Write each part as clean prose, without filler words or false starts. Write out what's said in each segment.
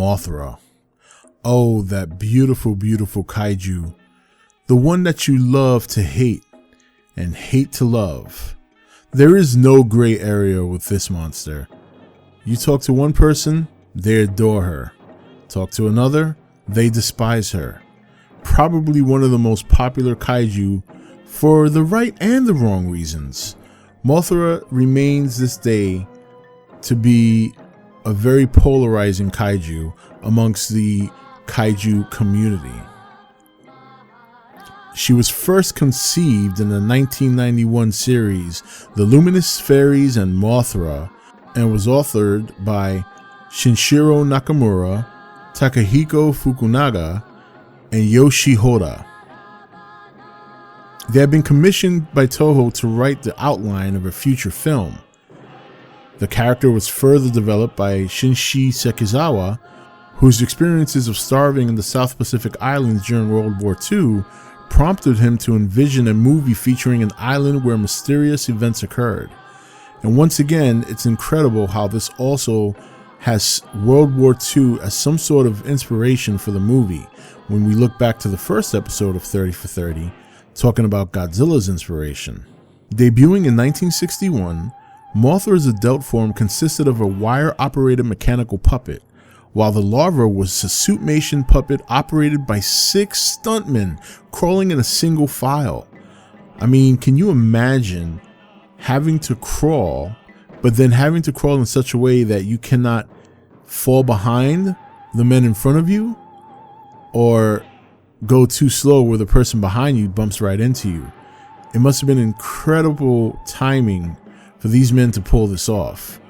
Mothra. Oh, that beautiful, beautiful kaiju. The one that you love to hate and hate to love. There is no gray area with this monster. You talk to one person, they adore her. Talk to another, they despise her. Probably one of the most popular kaiju for the right and the wrong reasons. Mothra remains this day to be a very polarizing kaiju amongst the kaiju community. She was first conceived in the 1991 series The Luminous Fairies and Mothra, and was authored by Shinshiro Nakamura, Takahiko Fukunaga, and Yoshi Hoda. They had been commissioned by Toho to write the outline of a future film. The character was further developed by Shinji Sekizawa, whose experiences of starving in the South Pacific Islands during World War II prompted him to envision a movie featuring an island where mysterious events occurred. And once again, it's incredible how this also has World War II as some sort of inspiration for the movie. When we look back to the first episode of 30 for 30, talking about Godzilla's inspiration. Debuting in 1961, Mothra's adult form consisted of a wire-operated mechanical puppet, while the larva was a suitmation puppet operated by 6 stuntmen crawling in a single file. I mean, can you imagine having to crawl, but then having to crawl in such a way that you cannot fall behind the men in front of you or go too slow where the person behind you bumps right into you? It must have been incredible timing for these men to pull this off.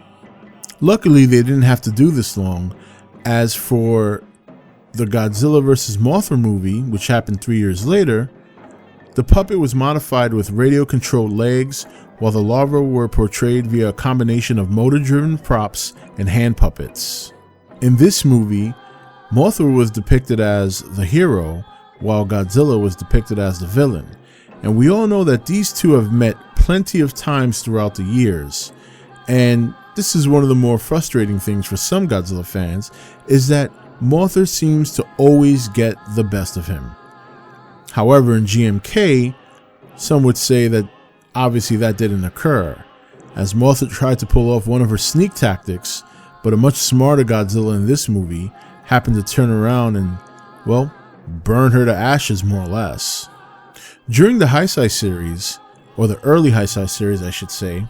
Luckily, they didn't have to do this long. As for the Godzilla vs. Mothra movie, which happened 3 years later, the puppet was modified with radio-controlled legs, while the larvae were portrayed via a combination of motor-driven props and hand puppets. In this movie, Mothra was depicted as the hero, while Godzilla was depicted as the villain. And we all know that these two have met plenty of times throughout the years. And this is one of the more frustrating things for some Godzilla fans, is that Mothra seems to always get the best of him. However, in GMK, some would say that obviously that didn't occur, as Mothra tried to pull off one of her sneak tactics, but a much smarter Godzilla in this movie happened to turn around and, well, burn her to ashes more or less. During the Heisei series, or the early Heisei series I should say,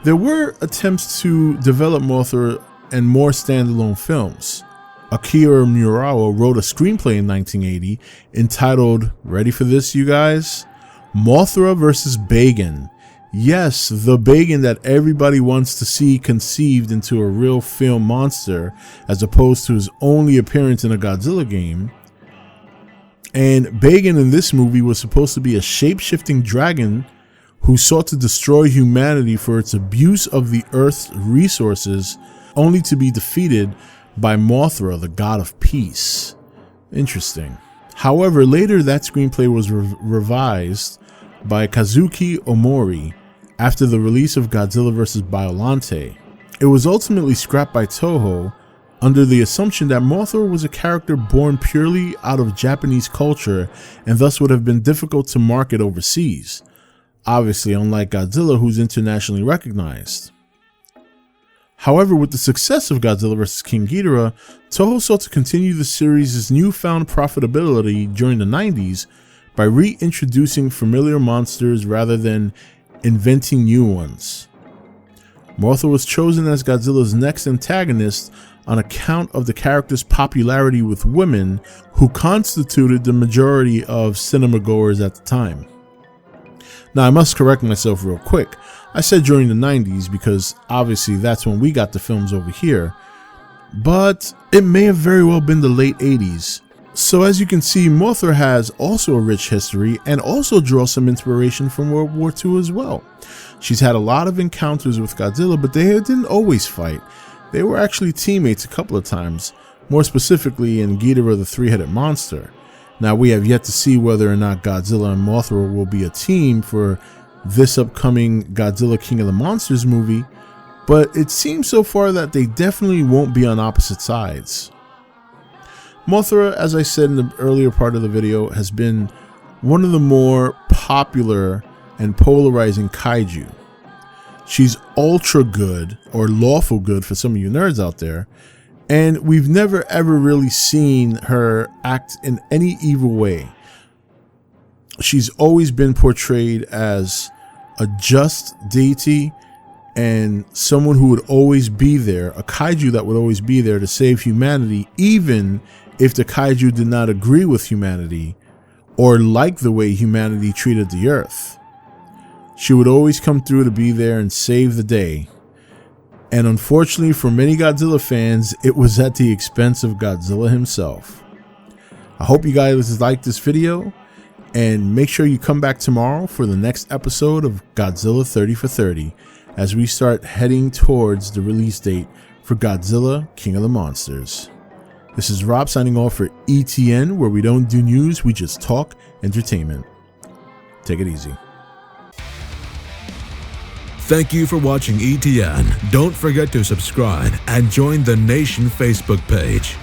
there were attempts to develop Mothra and more standalone films. Akira Murawa wrote a screenplay in 1980 entitled, ready for this you guys? Mothra vs. Bagan. Yes, the Bagan that everybody wants to see conceived into a real film monster as opposed to his only appearance in a Godzilla game. And Bagan in this movie was supposed to be a shape-shifting dragon who sought to destroy humanity for its abuse of the Earth's resources, only to be defeated by Mothra, the god of peace. Interesting. However, later that screenplay was revised by Kazuki Omori after the release of Godzilla vs. Biollante. It was ultimately scrapped by Toho under the assumption that Mothra was a character born purely out of Japanese culture and thus would have been difficult to market overseas. Obviously, unlike Godzilla, who's internationally recognized. However, with the success of Godzilla vs. King Ghidorah, Toho sought to continue the series' newfound profitability during the 90s by reintroducing familiar monsters rather than inventing new ones. Mothra was chosen as Godzilla's next antagonist on account of the character's popularity with women, who constituted the majority of cinema goers at the time. Now, I must correct myself real quick. I said during the 90s because obviously that's when we got the films over here, but it may have very well been the late 80s. So as you can see, Mothra has also a rich history and also draws some inspiration from World War II as well. She's had a lot of encounters with Godzilla, but they didn't always fight. They were actually teammates a couple of times, more specifically in Ghidorah the Three-Headed Monster. Now, we have yet to see whether or not Godzilla and Mothra will be a team for this upcoming Godzilla King of the Monsters movie, but it seems so far that they definitely won't be on opposite sides. Mothra, as I said in the earlier part of the video, has been one of the more popular and polarizing kaiju. She's ultra good, or lawful good for some of you nerds out there, and we've never ever really seen her act in any evil way. She's always been portrayed as a just deity and someone who would always be there, a kaiju that would always be there to save humanity, even if the kaiju did not agree with humanity or like the way humanity treated the earth. She would always come through to be there and save the day. And unfortunately for many Godzilla fans, it was at the expense of Godzilla himself. I hope you guys liked this video, and make sure you come back tomorrow for the next episode of Godzilla 30 for 30 as we start heading towards the release date for Godzilla King of the Monsters. This is Rob signing off for E.T.N, where we don't do news, we just talk entertainment. Take it easy. Thank you for watching E.T.N. Don't forget to subscribe and join the Nation Facebook page.